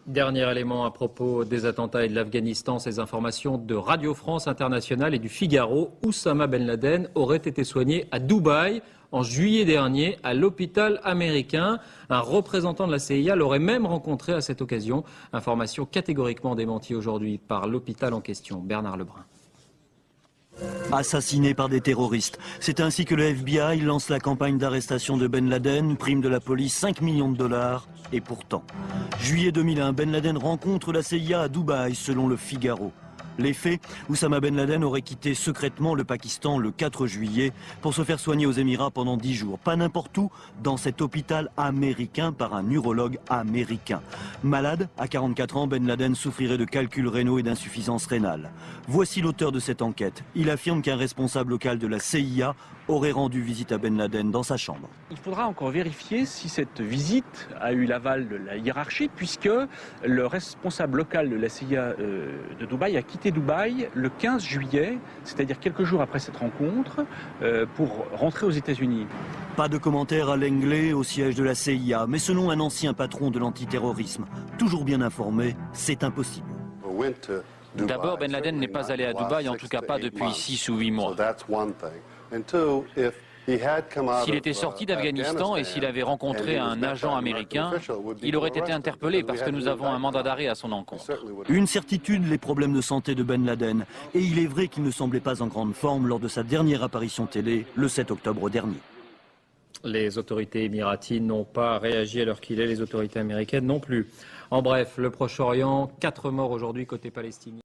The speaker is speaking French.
Dernier élément à propos des attentats et de l'Afghanistan, ces informations de Radio France Internationale et du Figaro. Oussama Ben Laden aurait été soigné à Dubaï en juillet dernier à l'hôpital américain. Un représentant de la CIA l'aurait même rencontré à cette occasion. Information catégoriquement démentie aujourd'hui par l'hôpital en question. Bernard Lebrun. Assassiné par des terroristes. C'est ainsi que le FBI lance la campagne d'arrestation de Ben Laden, prime de la police 5 millions de dollars. Et pourtant, juillet 2001, Ben Laden rencontre la CIA à Dubaï, selon le Figaro. Les faits, Oussama Ben Laden aurait quitté secrètement le Pakistan le 4 juillet pour se faire soigner aux Émirats pendant 10 jours. Pas n'importe où, dans cet hôpital américain par un urologue américain. Malade, à 44 ans, Ben Laden souffrirait de calculs rénaux et d'insuffisance rénale. Voici l'auteur de cette enquête. Il affirme qu'un responsable local de la CIA aurait rendu visite à Ben Laden dans sa chambre. Il faudra encore vérifier si cette visite a eu l'aval de la hiérarchie, puisque le responsable local de la CIA de Dubaï a quitté Dubaï le 15 juillet, c'est-à-dire quelques jours après cette rencontre, pour rentrer aux États-Unis. Pas de commentaire à Langley, au siège de la CIA, mais selon un ancien patron de l'antiterrorisme, toujours bien informé, c'est impossible. D'abord, Ben Laden n'est pas allé à Dubaï, en tout cas pas depuis 6 ou 8 mois. S'il était sorti d'Afghanistan et s'il avait rencontré un agent américain, il aurait été interpellé parce que nous avons un mandat d'arrêt à son encontre. Une certitude, les problèmes de santé de Ben Laden. Et il est vrai qu'il ne semblait pas en grande forme lors de sa dernière apparition télé, le 7 octobre dernier. Les autorités émiratines n'ont pas réagi à l'heure qu'il est, les autorités américaines non plus. En bref, le Proche-Orient, 4 morts aujourd'hui côté palestinien.